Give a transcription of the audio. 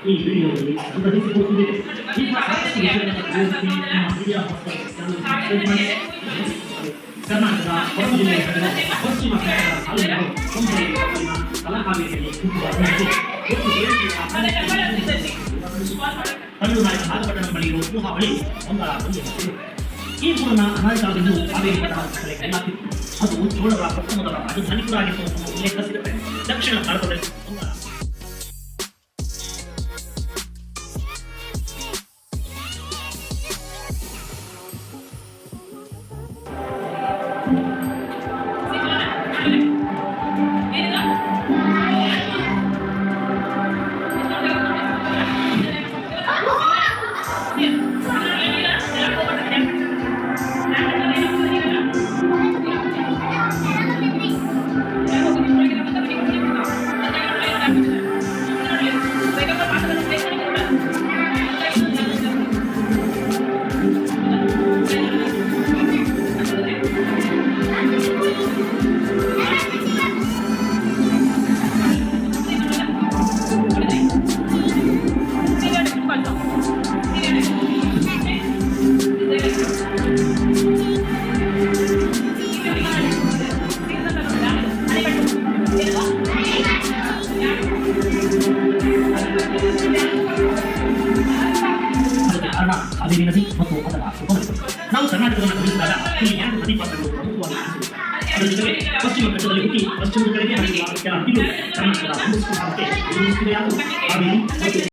ಈ ವಿಡಿಯೋದಲ್ಲಿ ಸಂಗ್ರಹಿಸಿಕೊಳ್ಳುತ್ತಿದೆ. ಈಗ ಸಾಕಷ್ಟು ವಿಷಯಗಳನ್ನು ತಿಳಿಸಿ ನಮ್ಮ ಮೀಡಿಯಾ ಕರ್ನಾಟಕದ ಹೊರ ಜಿಲ್ಲೆಯ ಪಶ್ಚಿಮ ಕನ್ನಡ ತಾಲೂಕಿನ ಕುಂಬಳೆ ತಾಲೂಕಿನ ತಲಕಾವೇರಿಯಲ್ಲಿ ಹುಟ್ಟುವ ಕಲ್ಲುನಾಯಕ ನಾಗಪಟ್ಟಣ ಬಳಿ ಇರುವ ಸಮೂಹ ಬಳಿ ಒಂದರ ಒಂದು ಹೆಸರು. ಈ ಊರನ್ನ ಅನಾಥಾವೆಂದು ಕಾವೇರಿ ಕಲೆ ಕರೆಯಲಾಗ್ತಿತ್ತು. ಅದು ಚೋಳರ ಪ್ರಥಮದ ರಾಜಧಾನಿ ಕೂಡ ಆಗಿತ್ತು ಅನ್ನೋ ಉಲ್ಲೇಖ ಸಿಗುತ್ತೆ. ದಕ್ಷಿಣ ಭಾರತದಲ್ಲಿ ಕಾವೇರಿ ನದಿ ಮತ್ತು ಅದರ ಉಪನದಿಗಳು. ನಾವು ಕರ್ನಾಟಕವನ್ನು ಗಮನಿಸಿದಾಗ ಇಲ್ಲಿ 2 ನದಿ ಪಾತ್ರಗಳು ಪ್ರಮುಖವಾಗಿ ಅದರ ಜೊತೆಗೆ ಪಶ್ಚಿಮ ಘಟ್ಟದಲ್ಲಿ ಹುಟ್ಟಿ ಪಶ್ಚಿಮದ ಕಡೆಗೆ ಹರಿಯುವ ಕೆಲ ನದಿಗಳು ಕರ್ನಾಟಕದ ಕಾವೇರಿ ಮತ್ತು